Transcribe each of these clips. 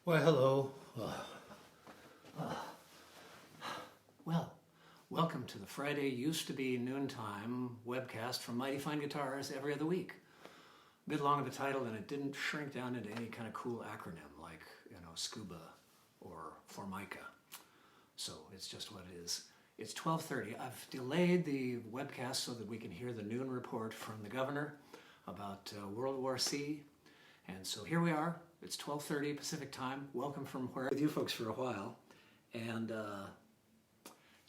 Why, hello. Well, welcome to the Friday used to be noontime webcast from Mighty Fine Guitars every other week. A bit long of a title, and it didn't shrink down into any kind of cool acronym like, SCUBA or Formica. So it's just what it is. It's 12:30. I've delayed the webcast so that we can hear the noon report from the governor about World War C. And so here we are. It's 12:30 Pacific time. Welcome from where with you folks for a while. And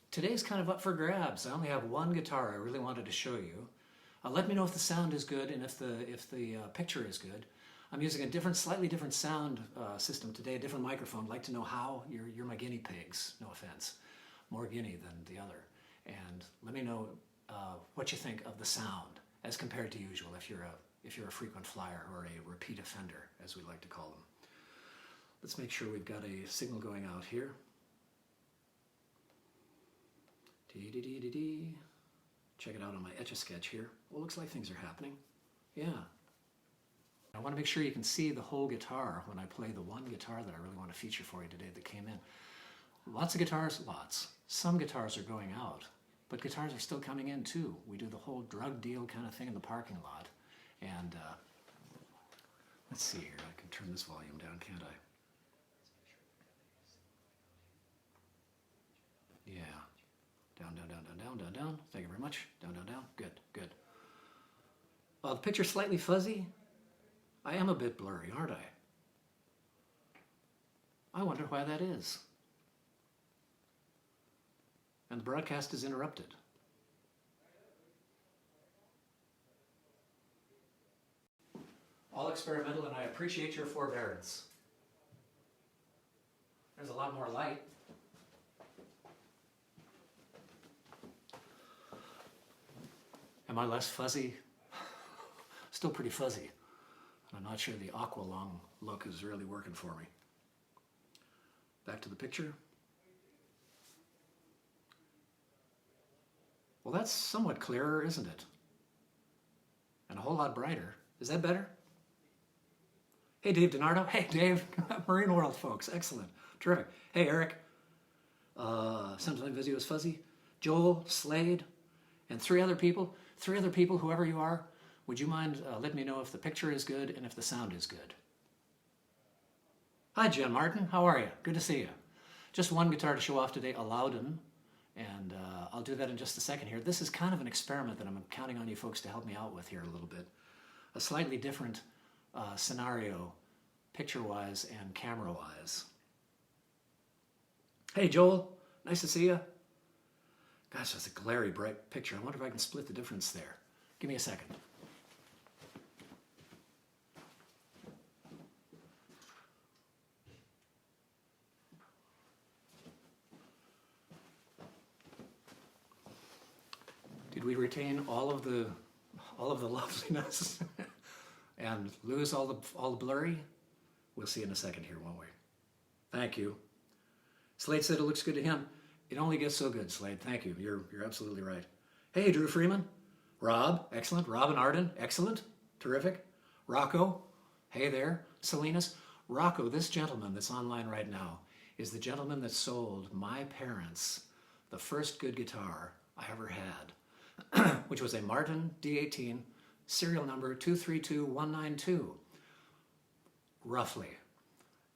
today's kind of up for grabs. I only have one guitar I really wanted to show you. Let me know if the sound is good and if the picture is good. I'm using a slightly different sound system today, a different microphone. I'd like to know how. You're my guinea pigs, no offense. More guinea than the other. And let me know what you think of the sound as compared to usual if you're a frequent flyer or a repeat offender, as we like to call them. Let's make sure we've got a signal going out here. Dee-dee-dee-dee-dee. Check it out on my Etch-a-Sketch here. Well, looks like things are happening. Yeah. I want to make sure you can see the whole guitar when I play the one guitar that I really want to feature for you today that came in. Lots of guitars, lots. Some guitars are going out, but guitars are still coming in too. We do the whole drug deal kind of thing in the parking lot. And let's see here, I can turn this volume down, can't I? Yeah. Down, down, down, down, down, down, down. Thank you very much. Down, down, down. Good, good. The picture's slightly fuzzy. I am a bit blurry, aren't I? I wonder why that is. And the broadcast is interrupted. All experimental, and I appreciate your forbearance. There's a lot more light. Am I less fuzzy? Still pretty fuzzy. I'm not sure the aqua-long look is really working for me. Back to the picture. Well, that's somewhat clearer, isn't it? And a whole lot brighter. Is that better? Hey, Dave Denard. Hey, Dave. Marine World, folks. Excellent. Terrific. Hey, Eric. Sometimes video is fuzzy. Joel, Slade, and three other people, whoever you are, would you mind letting me know if the picture is good and if the sound is good? Hi, Jen Martin. How are you? Good to see you. Just one guitar to show off today, a Louden, and I'll do that in just a second here. This is kind of an experiment that I'm counting on you folks to help me out with here a little bit. A slightly different scenario, picture-wise and camera-wise. Hey, Joel. Nice to see you. Gosh, that's a glary, bright picture. I wonder if I can split the difference there. Give me a second. Did we retain all of the loveliness and lose all the blurry? We'll see in a second here, won't we? Thank you. Slade said it looks good to him. It only gets so good, Slade. Thank you. You're absolutely right. Hey, Drew Freeman. Rob, excellent. Robin Arden, excellent. Terrific. Rocco, hey there. Salinas. Rocco, this gentleman that's online right now, is the gentleman that sold my parents the first good guitar I ever had, which was a Martin D18, serial number 232192, roughly,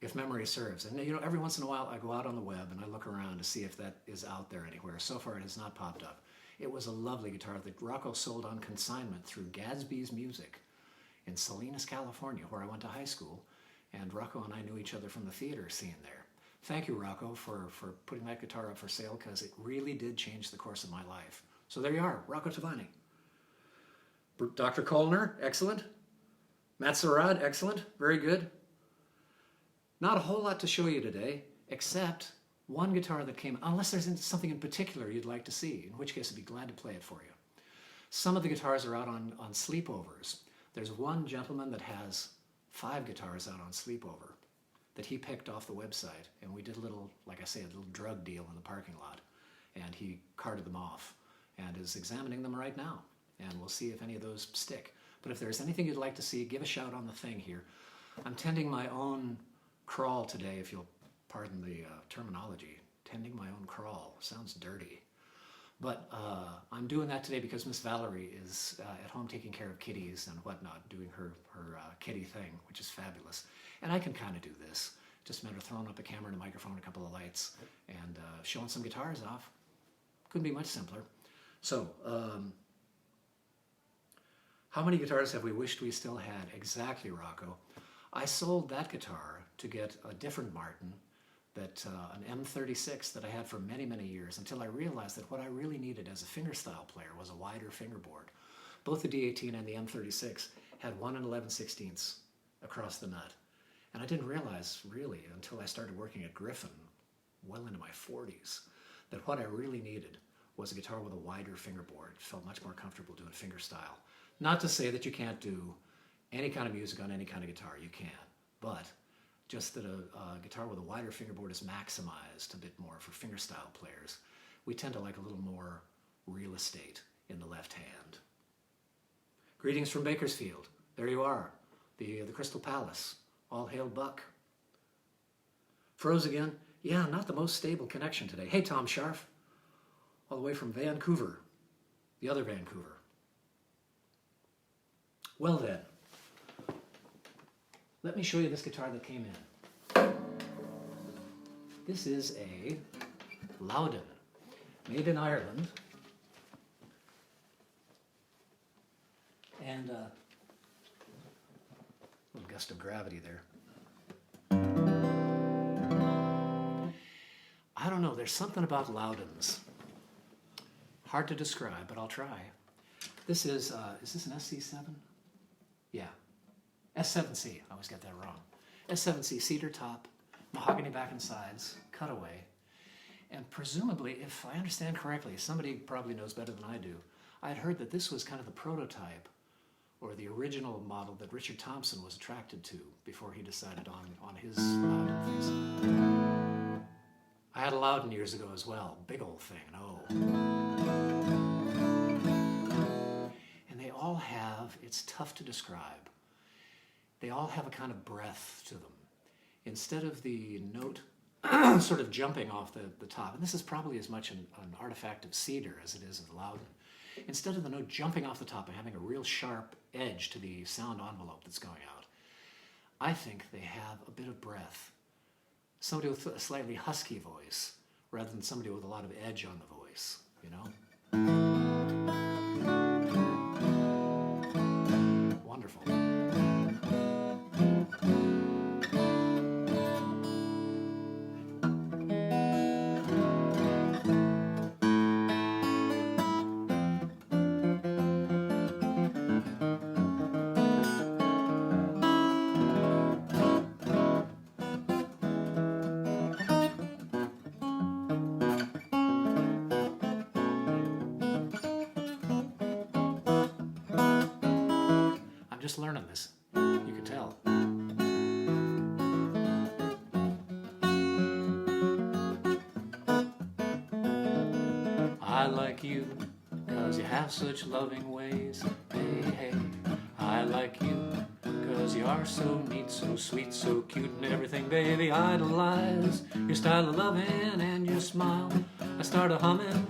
if memory serves. And every once in a while I go out on the web and I look around to see if that is out there anywhere. So far it has not popped up. It was a lovely guitar that Rocco sold on consignment through Gadsby's Music in Salinas, California, where I went to high school. And Rocco and I knew each other from the theater scene there. Thank you, Rocco, for putting that guitar up for sale, because it really did change the course of my life. So there you are, Rocco Tavani. Dr. Kolner, excellent. Matt Sarad, excellent. Very good. Not a whole lot to show you today, except one guitar that came, unless there's something in particular you'd like to see, in which case I'd be glad to play it for you. Some of the guitars are out on sleepovers. There's one gentleman that has 5 guitars out on sleepover that he picked off the website, and we did a little, like I say, a little drug deal in the parking lot, and he carted them off and is examining them right now, and we'll see if any of those stick. But if there's anything you'd like to see, give a shout on the thing here. I'm tending my own crawl today, if you'll pardon the terminology. Tending my own crawl. Sounds dirty. But I'm doing that today because Miss Valerie is at home taking care of kitties and whatnot, doing her kitty thing, which is fabulous. And I can kind of do this. Just a matter of throwing up a camera and a microphone and a couple of lights and showing some guitars off. Couldn't be much simpler. So, how many guitars have we wished we still had? Exactly, Rocco. I sold that guitar to get a different Martin, an M36 that I had for many, many years, until I realized that what I really needed as a fingerstyle player was a wider fingerboard. Both the D18 and the M36 had 1 11/16 across the nut. And I didn't realize, really, until I started working at Griffin, well into my 40s, that what I really needed was a guitar with a wider fingerboard. It felt much more comfortable doing fingerstyle. Not to say that you can't do any kind of music on any kind of guitar. You can. But just that a guitar with a wider fingerboard is maximized a bit more for fingerstyle players. We tend to like a little more real estate in the left hand. Greetings from Bakersfield. There you are, the Crystal Palace. All hail Buck. Froze again? Yeah, not the most stable connection today. Hey, Tom Scharf. All the way from Vancouver. The other Vancouver. Well then, let me show you this guitar that came in. This is a Louden, made in Ireland. And a little gust of gravity there. I don't know, there's something about Loudens. Hard to describe, but I'll try. This is this an SC7? Yeah. S7-C, I always get that wrong. S7-C, cedar top, mahogany back and sides, cutaway. And presumably, if I understand correctly, somebody probably knows better than I do, I had heard that this was kind of the prototype or the original model that Richard Thompson was attracted to before he decided on his Louden things. I had a Louden years ago as well, big old thing, And they all have, it's tough to describe, they all have a kind of breath to them. Instead of the note sort of jumping off the top, and this is probably as much an artifact of cedar as it is of Louden, instead of the note jumping off the top and having a real sharp edge to the sound envelope that's going out, I think they have a bit of breath. Somebody with a slightly husky voice rather than somebody with a lot of edge on the voice, you know? Wonderful. Just learning this, you can tell. I like you, 'cause you have such loving ways. Hey, hey, I like you, 'cause you are so neat, so sweet, so cute and everything, baby. Idolize your style of loving and your smile. I start a humming.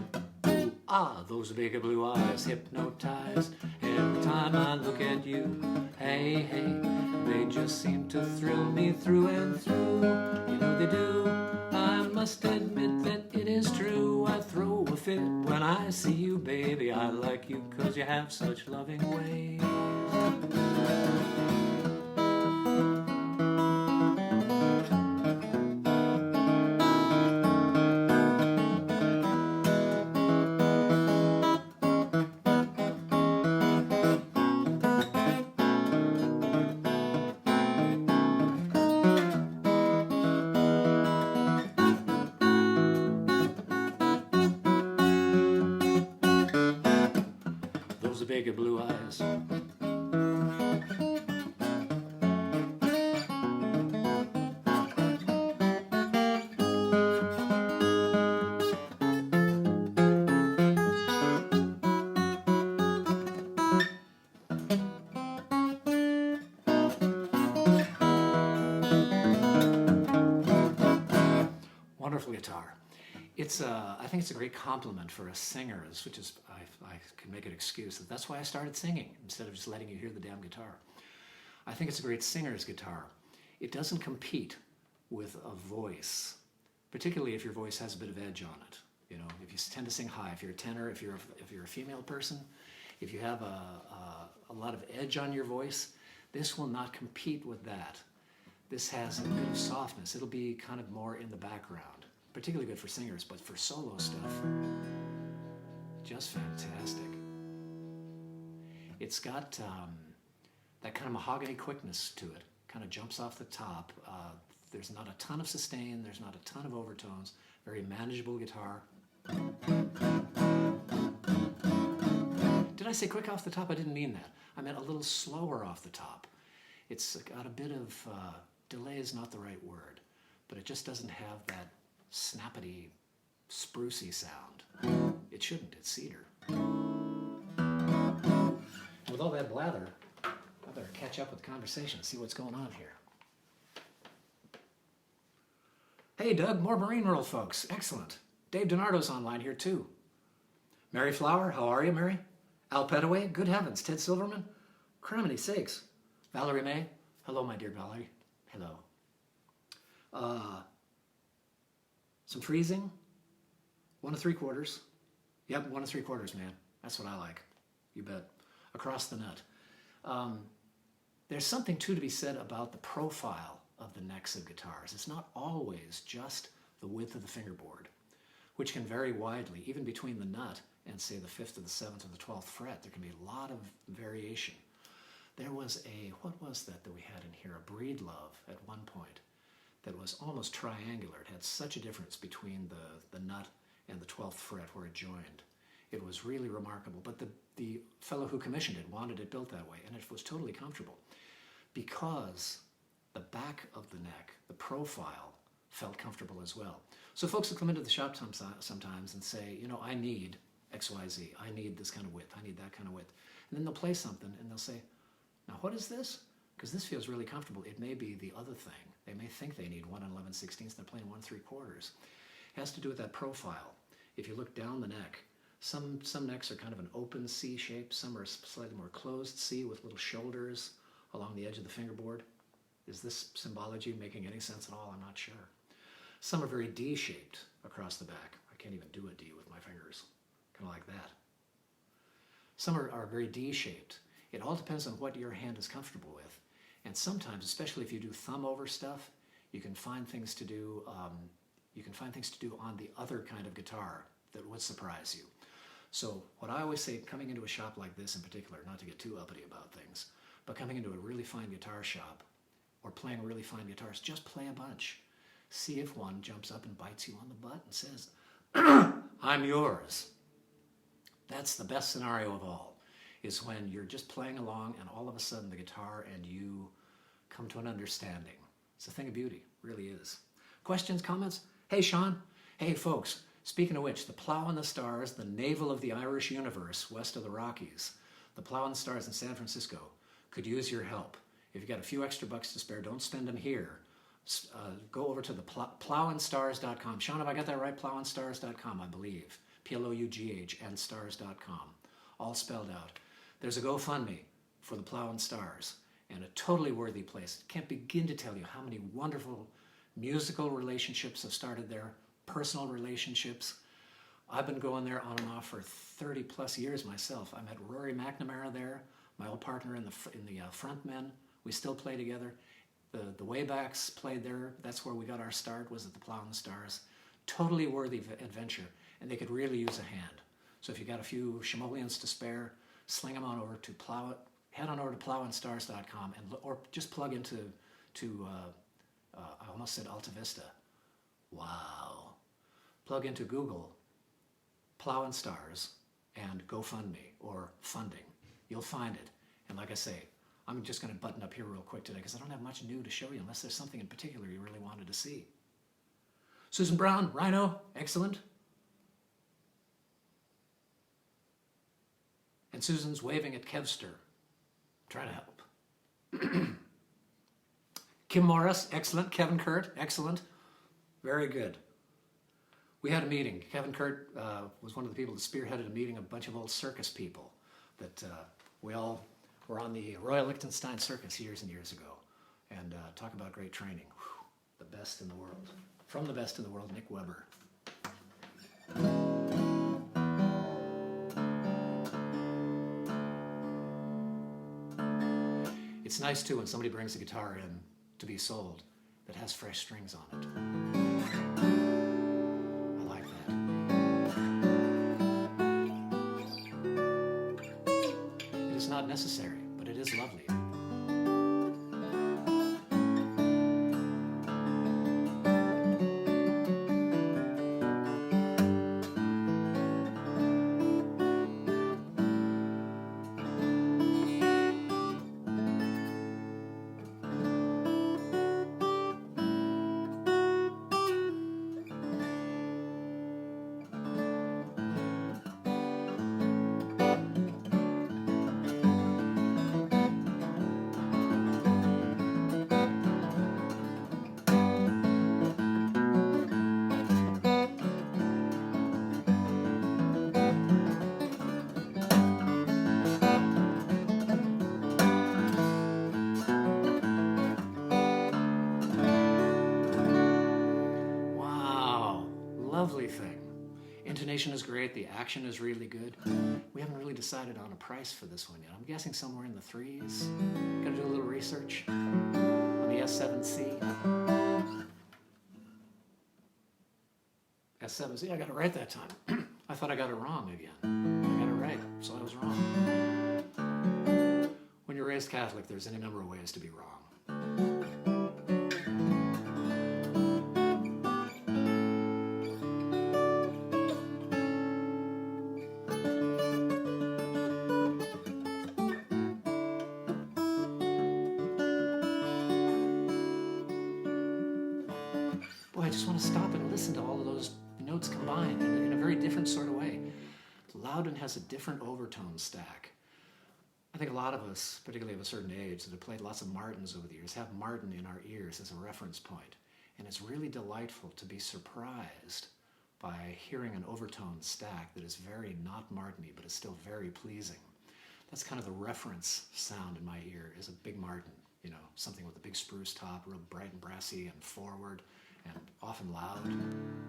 Ah, those big blue eyes hypnotize every time I look at you. Hey, hey, they just seem to thrill me through and through. You know they do. I must admit that it is true. I throw a fit when I see you, baby. I like you 'cause you have such loving ways. Big blue eyes. wonderful guitar. I think it's a great compliment for us singers, which is, I can make an excuse. That's why I started singing, instead of just letting you hear the damn guitar. I think it's a great singer's guitar. It doesn't compete with a voice, particularly if your voice has a bit of edge on it. You know, if you tend to sing high, if you're a tenor, if you're a female person, if you have a lot of edge on your voice, this will not compete with that. This has a bit of softness. It'll be kind of more in the background. Particularly good for singers, but for solo stuff, just fantastic. It's got that kind of mahogany quickness to it. Kind of jumps off the top. There's not a ton of sustain. There's not a ton of overtones. Very manageable guitar. Did I say quick off the top? I didn't mean that. I meant a little slower off the top. It's got a bit of delay is not the right word, but it just doesn't have that snappity, sprucey sound. It shouldn't. It's cedar. With all that blather, I better catch up with the conversation and see what's going on here. Hey, Doug, more Marine World folks. Excellent. Dave Denardo's online here, too. Mary Flower, how are you, Mary? Al Petaway, good heavens. Ted Silverman, criminy sakes. Valerie May, hello, my dear Valerie. Hello. Some freezing, 1 3/4. Yep, 1 3/4, man. That's what I like. You bet. Across the nut. There's something, too, to be said about the profile of the necks of guitars. It's not always just the width of the fingerboard, which can vary widely, even between the nut and, say, the 5th or the 7th or the 12th fret. There can be a lot of variation. There was what was that we had in here? A Breedlove at one point that was almost triangular. It had such a difference between the nut and the 12th fret where it joined. It was really remarkable. But the fellow who commissioned it wanted it built that way, and it was totally comfortable because the back of the neck, the profile, felt comfortable as well. So folks will come into the shop sometimes and say, you know, I need XYZ. I need this kind of width. I need that kind of width. And then they'll play something and they'll say, now what is this? Because this feels really comfortable. It may be the other thing. They may think they need 1 11/16. They're playing 1 3/4. It has to do with that profile. If you look down the neck, some necks are kind of an open C shape. Some are slightly more closed C with little shoulders along the edge of the fingerboard. Is this symbology making any sense at all? I'm not sure. Some are very D-shaped across the back. I can't even do a D with my fingers. Kind of like that. Some are very D-shaped. It all depends on what your hand is comfortable with. And sometimes, especially if you do thumb over stuff, you can find things to do. You can find things to do on the other kind of guitar that would surprise you. So what I always say, coming into a shop like this in particular, not to get too uppity about things, but coming into a really fine guitar shop or playing really fine guitars, just play a bunch. See if one jumps up and bites you on the butt and says, I'm yours. That's the best scenario of all, is when you're just playing along and all of a sudden the guitar and you come to an understanding. It's a thing of beauty, really is. Questions, comments? Hey, Sean. Hey, folks. Speaking of which, the Plow and the Stars, the navel of the Irish universe west of the Rockies, the Plow and the Stars in San Francisco, could use your help. If you've got a few extra bucks to spare, don't spend them here. Go over to the plowandstars.com. Sean, have I got that right? Plowandstars.com, I believe. P-L-O-U-G-H and stars.com. All spelled out. There's a GoFundMe for the Plow and Stars, and a totally worthy place. Can't begin to tell you how many wonderful musical relationships have started there, personal relationships. I've been going there on and off for 30 plus years myself. I met Rory McNamara there, my old partner in the Frontmen. We still play together. The Waybacks played there. That's where we got our start, was at the Plow and the Stars. Totally worthy adventure, and they could really use a hand. So if you got a few shimoleons to spare, sling them on over to head on over to plowandstars.com or just plug into I almost said Alta Vista. Wow. Plug into Google, Plow and Stars, and GoFundMe or funding. You'll find it. And like I say, I'm just going to button up here real quick today because I don't have much new to show you unless there's something in particular you really wanted to see. Susan Brown, Rhino, excellent. And Susan's waving at Kevster. Try to help. Kim Morris, excellent. Kevin Kurt, excellent. Very good. We had a meeting. Kevin Kurt was one of the people that spearheaded a meeting of a bunch of old circus people that we all were on the Royal Liechtenstein Circus years and years ago. And talk about great training. Whew, the best in the world. From the best in the world, Nick Weber. It's nice too when somebody brings a guitar in to be sold that has fresh strings on it. I like that. It is not necessary, but it is lovely. Lovely thing. Intonation is great. The action is really good. We haven't really decided on a price for this one yet. I'm guessing somewhere in the $3s. Gotta do a little research on the S7-C. S7-C, I got it right that time. I thought I got it wrong again. I got it right, so I was wrong. When you're raised Catholic, there's any number of ways to be wrong. I just want to stop and listen to all of those notes combined in a very different sort of way. Louden has a different overtone stack. I think a lot of us, particularly of a certain age, that have played lots of Martins over the years, have Martin in our ears as a reference point. And it's really delightful to be surprised by hearing an overtone stack that is very not Martin-y, but is still very pleasing. That's kind of the reference sound in my ear, is a big Martin, you know, something with a big spruce top, real bright and brassy and forward. And often loud,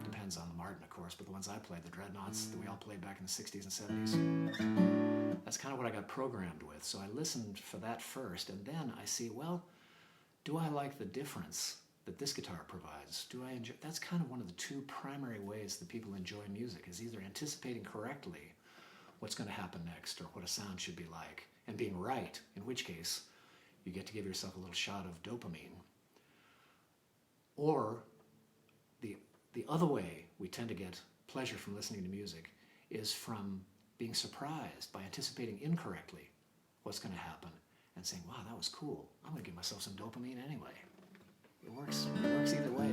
depends on the Martin, of course, but the ones I played, the Dreadnoughts that we all played back in the 60s and 70s, that's kind of what I got programmed with. So I listened for that first, and then I see, well, do I like the difference that this guitar provides? Do I enjoy? That's kind of one of the two primary ways that people enjoy music, is either anticipating correctly what's going to happen next or what a sound should be like, and being right, in which case you get to give yourself a little shot of dopamine, or the other way we tend to get pleasure from listening to music is from being surprised by anticipating incorrectly what's going to happen and saying, wow, that was cool. I'm going to give myself some dopamine anyway. It works either way.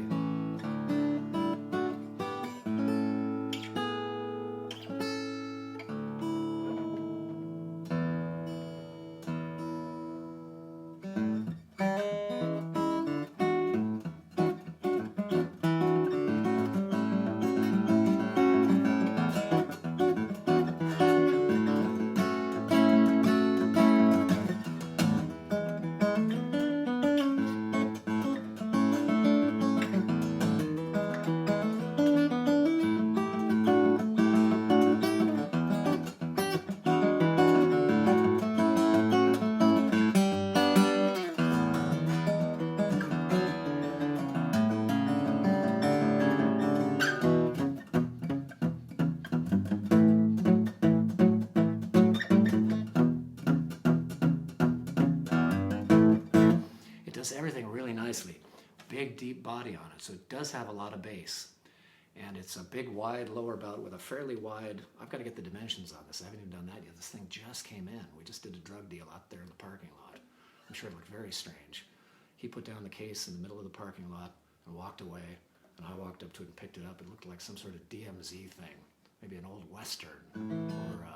Everything really nicely. Big deep body on it, so it does have a lot of bass, and it's a big wide lower bout with a fairly wide, I've got to get the dimensions on this, I haven't even done that yet. This thing just came in. We just did a drug deal out there in the parking lot. I'm sure it looked very strange. He put down the case in the middle of the parking lot and walked away, and I walked up to it and picked it up. It looked like some sort of DMZ thing, maybe an old Western or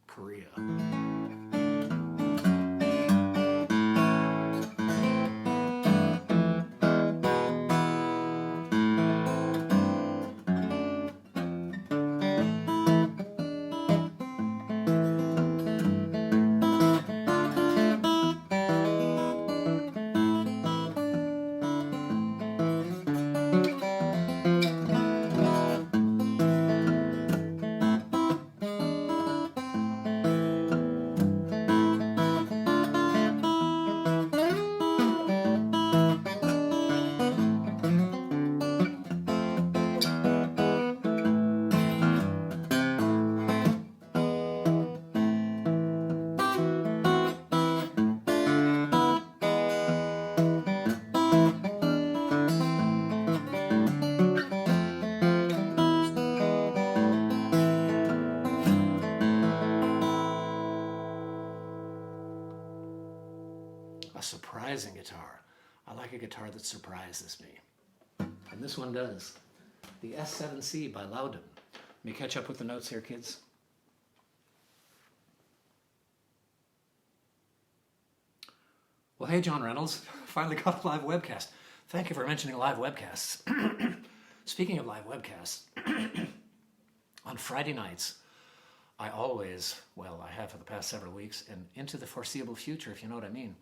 Korea. surprising guitar. I like a guitar that surprises me. And this one does. The S7-C by Lowden. Let me catch up with the notes here, kids. Well, hey, John Reynolds. Finally got a live webcast. Thank you for mentioning live webcasts. Speaking of live webcasts, on Friday nights, I always, well, I have for the past several weeks, and into the foreseeable future, if you know what I mean,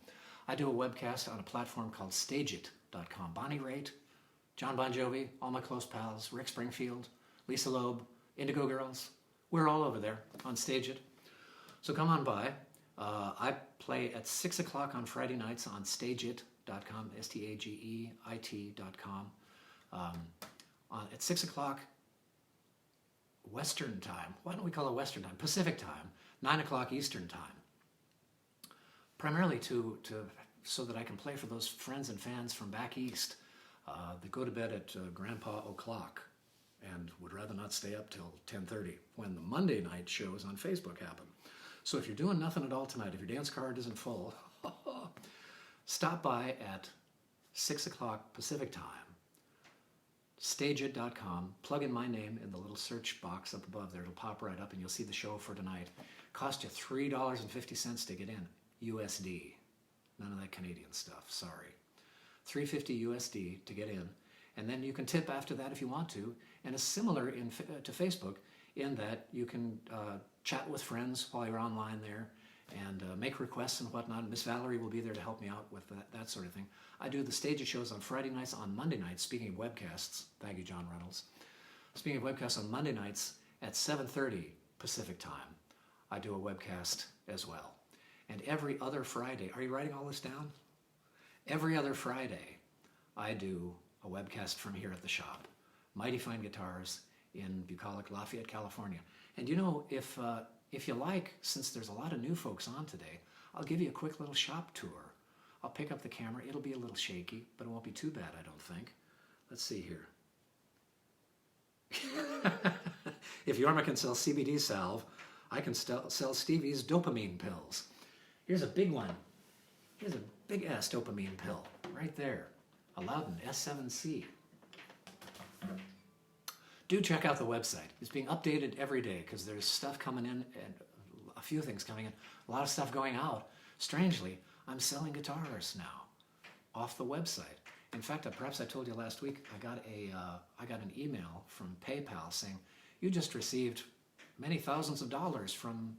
I do a webcast on a platform called Stageit.com. Bonnie Raitt, John Bon Jovi, all my close pals, Rick Springfield, Lisa Loeb, Indigo Girls. We're all over there on Stageit. So come on by. I play at 6 o'clock on Friday nights on Stageit.com, Stageit.com. At 6 o'clock Western time. Why don't we call it Western time? Pacific time. 9 o'clock Eastern time. Primarily so that I can play for those friends and fans from back east that go to bed at Grandpa O'Clock and would rather not stay up till 10:30 when the Monday night shows on Facebook happen. So if you're doing nothing at all tonight, if your dance card isn't full, stop by at 6 o'clock Pacific time, Stageit.com, plug in my name in the little search box up above there. It'll pop right up and you'll see the show for tonight. Cost you $3.50 to get in, USD. None of that Canadian stuff, sorry. $3.50 USD to get in. And then you can tip after that if you want to. And it's similar to Facebook in that you can chat with friends while you're online there and make requests and whatnot. Miss Valerie will be there to help me out with that sort of thing. I do the Stageit shows on Friday nights. On Monday nights, speaking of webcasts, thank you, John Reynolds. Speaking of webcasts, on Monday nights at 7:30 Pacific time, I do a webcast as well. And every other Friday, are you writing all this down? Every other Friday, I do a webcast from here at the shop. Mighty Fine Guitars in bucolic Lafayette, California. And you know, if you like, since there's a lot of new folks on today, I'll give you a quick little shop tour. I'll pick up the camera. It'll be a little shaky, but it won't be too bad, I don't think. Let's see here. If Yorma can sell CBD salve, I can sell Stevie's dopamine pills. Here's a big one. Here's a big-ass dopamine pill right there. A Lowden S7-C. Do check out the website. It's being updated every day because there's stuff coming in and a few things coming in, a lot of stuff going out. Strangely, I'm selling guitars now off the website. In fact, perhaps I told you last week, I got an email from PayPal saying, you just received many thousands of dollars from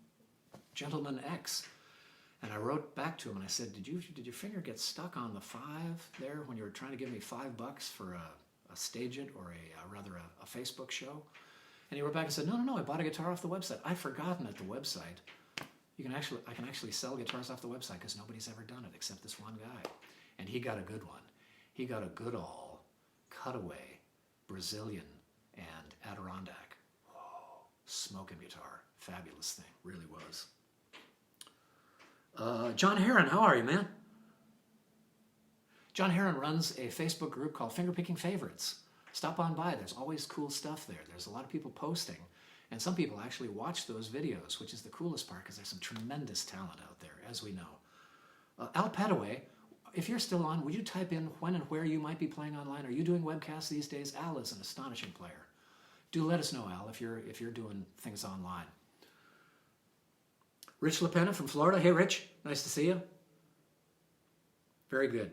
Gentleman X. And I wrote back to him and I said, did your finger get stuck on the 5 there when you were trying to give me $5 for a Stageit or a Facebook show? And he wrote back and said, no, I bought a guitar off the website. I've forgotten at the website. I can actually sell guitars off the website because nobody's ever done it except this one guy. And he got a good one. He got a good all cutaway Brazilian and Adirondack. Whoa, smoking guitar. Fabulous thing. Really was. John Heron, how are you, man? John Heron runs a Facebook group called Fingerpicking Favorites. Stop on by. There's always cool stuff there. There's a lot of people posting. And some people actually watch those videos, which is the coolest part because there's some tremendous talent out there, as we know. Al Petaway, if you're still on, would you type in when and where you might be playing online? Are you doing webcasts these days? Al is an astonishing player. Do let us know, Al, if you're doing things online. Rich LaPena from Florida. Hey, Rich. Nice to see you. Very good.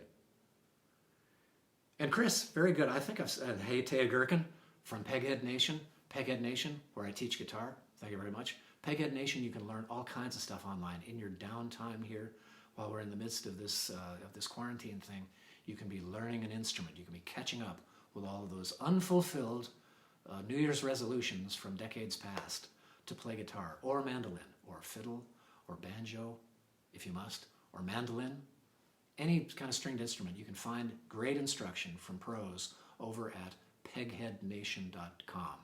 And Chris, very good. I think I've said, hey, Taya Gherkin from Peghead Nation, where I teach guitar. Thank you very much. Peghead Nation, you can learn all kinds of stuff online in your downtime here while we're in the midst of this quarantine thing. You can be learning an instrument. You can be catching up with all of those unfulfilled New Year's resolutions from decades past to play guitar or mandolin or fiddle or banjo, if you must, or mandolin. Any kind of stringed instrument, you can find great instruction from pros over at pegheadnation.com.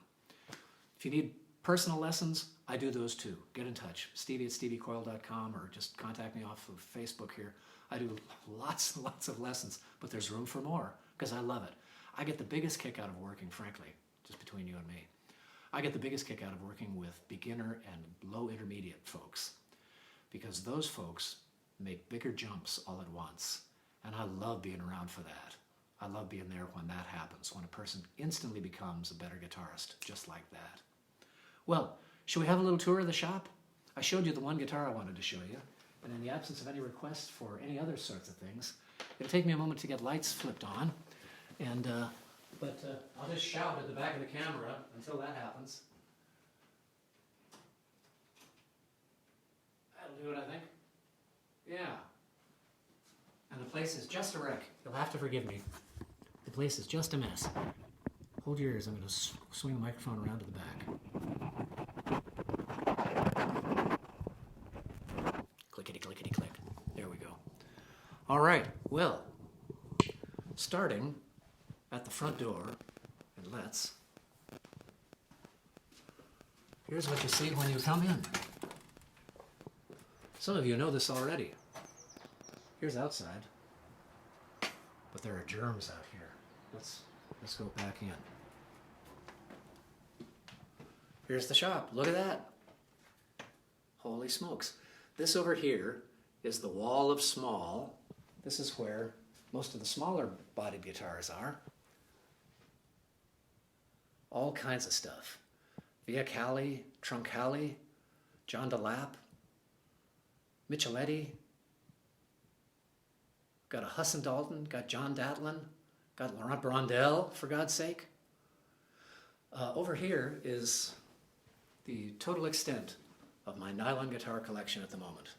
If you need personal lessons, I do those too. Get in touch. Stevie at steviecoyle.com or just contact me off of Facebook here. I do lots and lots of lessons, but there's room for more because I love it. I get the biggest kick out of working, frankly, just between you and me. I get the biggest kick out of working with beginner and low intermediate folks because those folks make bigger jumps all at once And I love being around for that. I love being there when that happens, when a person instantly becomes a better guitarist, just like that. Well, should we have a little tour of the shop? I showed you the one guitar I wanted to show you, and in the absence of any requests for any other sorts of things, it'll take me a moment to get lights flipped on, and but I'll just shout at the back of the camera until that happens. That'll do it, I think. Yeah. And the place is just a wreck. You'll have to forgive me. The place is just a mess. Hold your ears. I'm going to swing the microphone around to the back. Clickety, clickety, click. There we go. All right. Well, starting at the front door, and here's what you see when you come in. Some of you know this already. Here's outside, but there are germs out here. Let's go back in. Here's the shop. Look at that. Holy smokes. This over here is the wall of small. This is where most of the smaller bodied guitars are. All kinds of stuff. Via Cali, Troncali, John DeLapp, Micheletti. Got a Husson Dalton, got John Datlin, got Laurent Brondel, for God's sake. Over here is the total extent of my nylon guitar collection at the moment.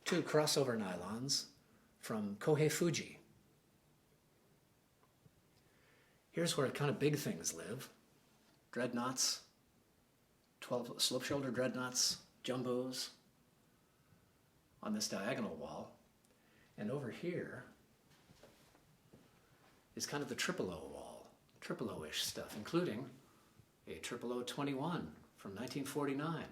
2 crossover nylons from Kohei Fuji. Here's where kind of big things live. Dreadnoughts, 12 slope shoulder dreadnoughts, jumbos on this diagonal wall. And over here is kind of the triple O wall, triple O-ish stuff, including a triple O 21 from 1949.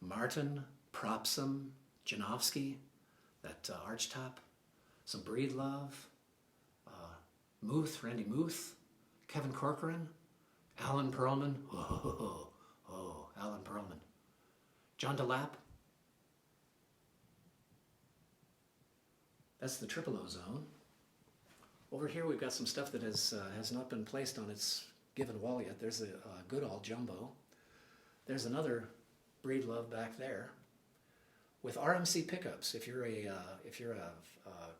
Martin, Propsum, Janowski, that archtop, some Breedlove, Muth, Randy Muth, Kevin Corcoran, Alan Perlman, Alan Perlman, John DeLapp. That's the triple O zone. Over here we've got some stuff that has not been placed on its given wall yet. There's a Goodall jumbo. There's another Breedlove back there with RMC pickups. If you're a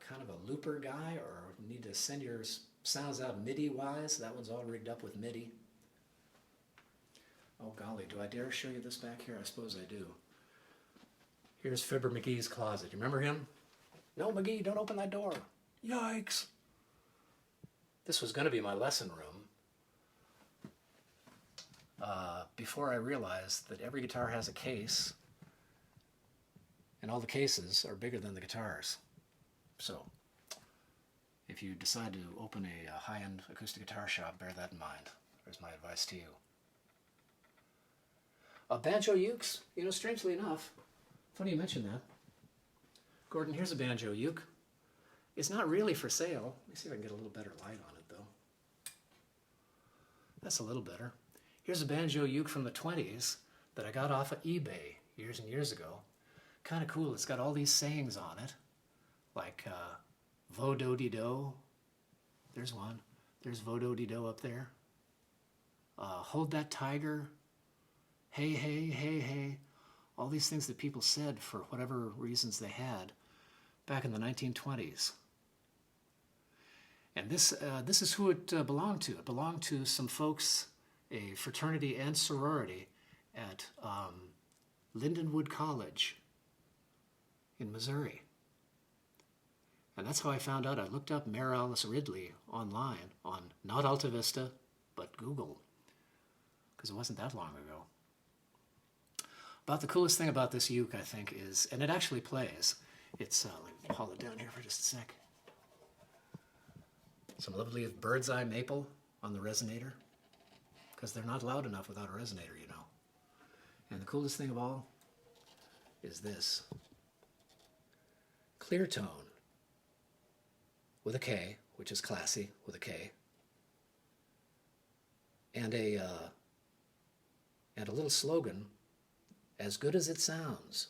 kind of a looper guy or need to send your sounds out MIDI wise, that one's all rigged up with MIDI. Oh golly, do I dare show you this back here? I suppose I do. Here's Fibber McGee's closet. You remember him? No, McGee, don't open that door. Yikes. This was going to be my lesson room before I realized that every guitar has a case and all the cases are bigger than the guitars. So, if you decide to open a high-end acoustic guitar shop, bear that in mind. There's my advice to you. Banjo ukes, you know, strangely enough, funny you mention that. Gordon, here's a banjo uke. It's not really for sale. Let me see if I can get a little better light on it, though. That's a little better. Here's a banjo uke from the 20s that I got off of eBay years and years ago. Kind of cool. It's got all these sayings on it, like vo-do-de-do. There's one. There's vo-do-de-do up there. Hold that tiger. Hey, hey, hey, hey. All these things that people said for whatever reasons they had back in the 1920s. And this is who it belonged to. It belonged to some folks, a fraternity and sorority at Lindenwood College in Missouri. And that's how I found out. I looked up Mary Alice Ridley online on not Alta Vista, but Google, because it wasn't that long ago. About the coolest thing about this uke, I think, is, and it actually plays, it's, let me haul it down here for just a sec. Some lovely bird's eye maple on the resonator, because they're not loud enough without a resonator, you know. And the coolest thing of all is this. Clear tone with a K, which is classy with a K, and a little slogan as good as it sounds?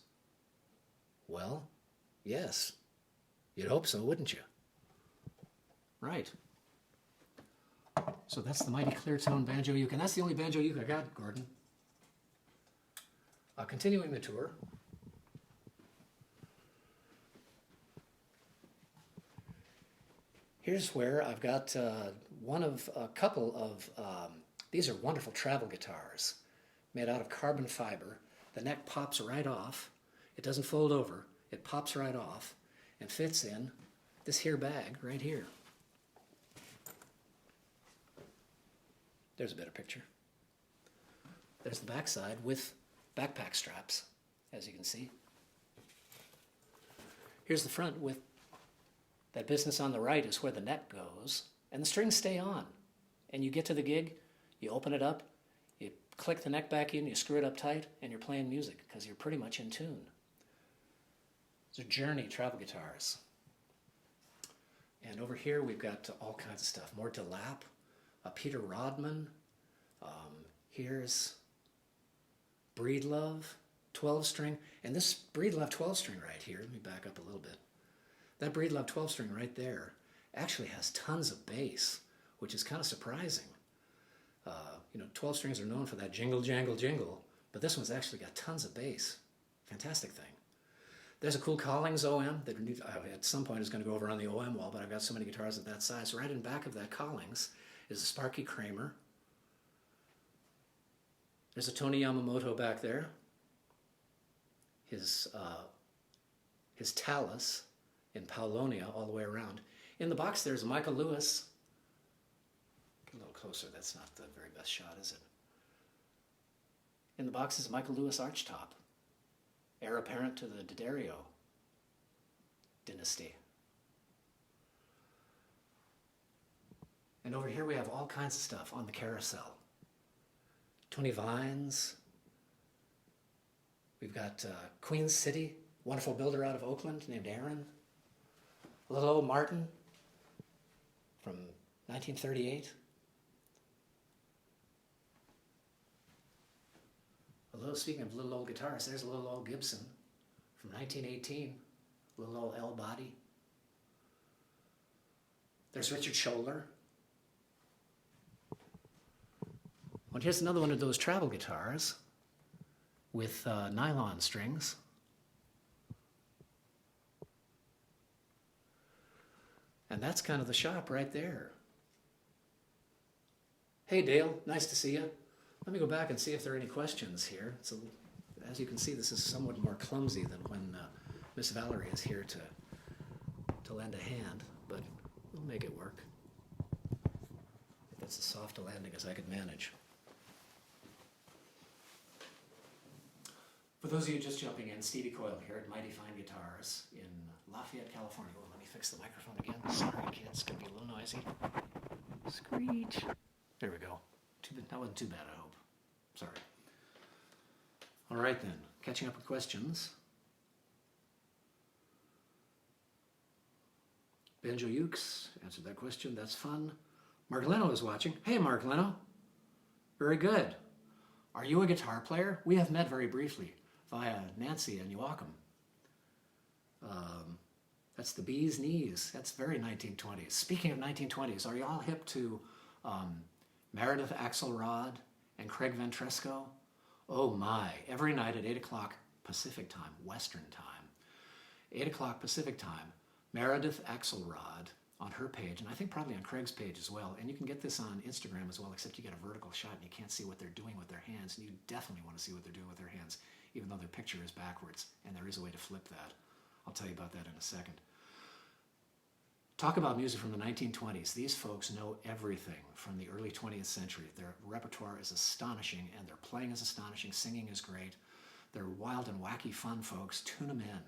Well, yes. You'd hope so, wouldn't you? Right. So that's the mighty clear tone banjo uke, and that's the only banjo uke I got, Gordon. Continuing the tour. Here's where I've got one of a couple of, these are wonderful travel guitars made out of carbon fiber. The neck pops right off. It doesn't fold over. It pops right off and fits in this here bag right here. There's a better picture. There's the backside with backpack straps, as you can see. Here's the front with that business on the right is where the neck goes, and the strings stay on. And you get to the gig, you open it up, you click the neck back in, you screw it up tight, and you're playing music because you're pretty much in tune. These are Journey travel guitars. And over here we've got all kinds of stuff. More DeLapp, Peter Rodman. Here's Breedlove 12-string. And this Breedlove 12-string right here, let me back up a little bit. That Breedlove 12-string right there actually has tons of bass, which is kind of surprising. 12 strings are known for that jingle, jangle, jingle, but this one's actually got tons of bass. Fantastic thing. There's a cool Collings OM that at some point is going to go over on the OM wall, but I've got so many guitars of that size. Right in back of that Collings is a Sparky Kramer. There's a Tony Yamamoto back there. His Talus in Paulonia all the way around. In the box there's a Michael Lewis. Get a little closer, that's not the very best shot, is it? In the box is a Michael Lewis archtop, heir apparent to the D'Addario dynasty. And over here we have all kinds of stuff on the carousel. Tony Vines. We've got Queen City, wonderful builder out of Oakland named Aaron. Little old Martin from 1938. Speaking of little old guitars, there's a little old Gibson from 1918. Little old L body. There's Richard Scholler. Well, here's another one of those travel guitars with nylon strings. And that's kind of the shop right there. Hey Dale, nice to see you. Let me go back and see if there are any questions here. So, as you can see, this is somewhat more clumsy than when Miss Valerie is here to lend a hand, but we'll make it work. That's as soft a landing as I could manage. For those of you just jumping in, Stevie Coyle here at Mighty Fine Guitars in Lafayette, California. Oh, let me fix the microphone again. Sorry, kids, it's going to be a little noisy. Screech. There we go. That wasn't too bad, I hope. Sorry. All right, then. Catching up with questions. Banjo Ukes answered that question. That's fun. Mark Leno is watching. Hey, Mark Leno. Very good. Are you a guitar player? We have met very briefly via Nancy and Joachim. That's the bee's knees. That's very 1920s. Speaking of 1920s, are you all hip to Meredith Axelrod and Craig Ventresco? Oh my, every night at 8 o'clock Pacific time, Western time, 8 o'clock Pacific time, Meredith Axelrod on her page, and I think probably on Craig's page as well, and you can get this on Instagram as well, except you get a vertical shot and you can't see what they're doing with their hands, and you definitely want to see what they're doing with their hands, even though their picture is backwards, and there is a way to flip that. I'll tell you about that in a second. Talk about music from the 1920s. These folks know everything from the early 20th century. Their repertoire is astonishing, and their playing is astonishing. Singing is great. They're wild and wacky fun folks. Tune them in.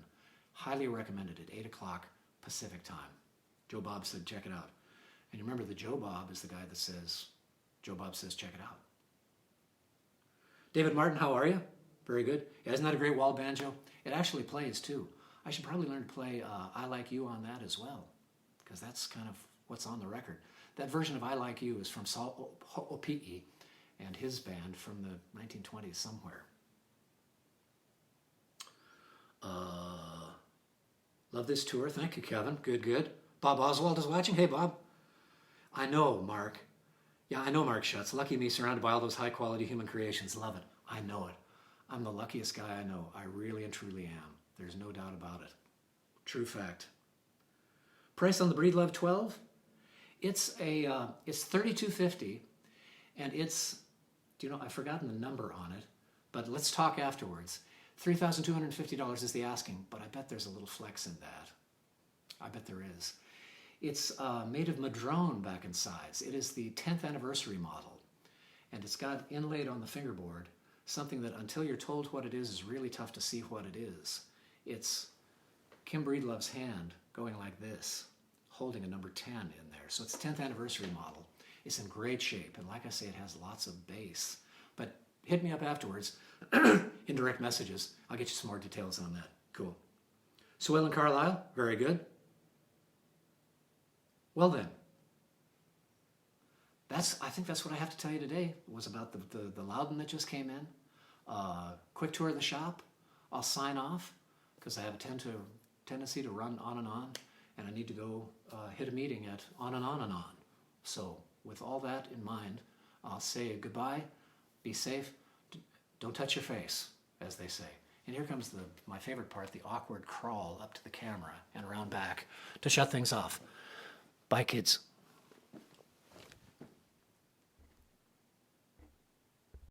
Highly recommended at 8 o'clock Pacific time. Joe Bob said, check it out. And you remember that Joe Bob is the guy that says, Joe Bob says, check it out. David Martin, how are you? Very good. Yeah, isn't that a great wall banjo? It actually plays, too. I should probably learn to play I Like You on that as well, because that's kind of what's on the record. That version of I Like You is from Saul Opie and his band from the 1920s somewhere. Love this tour. Thank you, Kevin. Good, good. Bob Oswald is watching. Hey, Bob. I know, Mark. Yeah, I know Mark Schutz. Lucky me, surrounded by all those high-quality human creations. Love it. I know it. I'm the luckiest guy I know. I really and truly am. There's no doubt about it. True fact. Price on the Breedlove 12? It's $32.50, and it's, do you know, I've forgotten the number on it, but let's talk afterwards. $3,250 is the asking, but I bet there's a little flex in that. I bet there is. It's made of madrone back in size. It is the 10th anniversary model, and it's got inlaid on the fingerboard something that, until you're told what it is really tough to see what it is. It's Kim Breedlove's hand going like this, holding a number 10 in there. So it's 10th anniversary model. It's in great shape, and like I say, it has lots of bass. But hit me up afterwards in direct messages. I'll get you some more details on that. Cool. Swell and Carlisle, very good. Well then, I think that's what I have to tell you today. It was about the Louden that just came in. Quick tour of the shop. I'll sign off because I have a tendency to run on, and I need to go hit a meeting at on and on. So with all that in mind, I'll say goodbye, be safe, don't touch your face, as they say. And here comes my favorite part, the awkward crawl up to the camera and around back to shut things off. Bye, kids.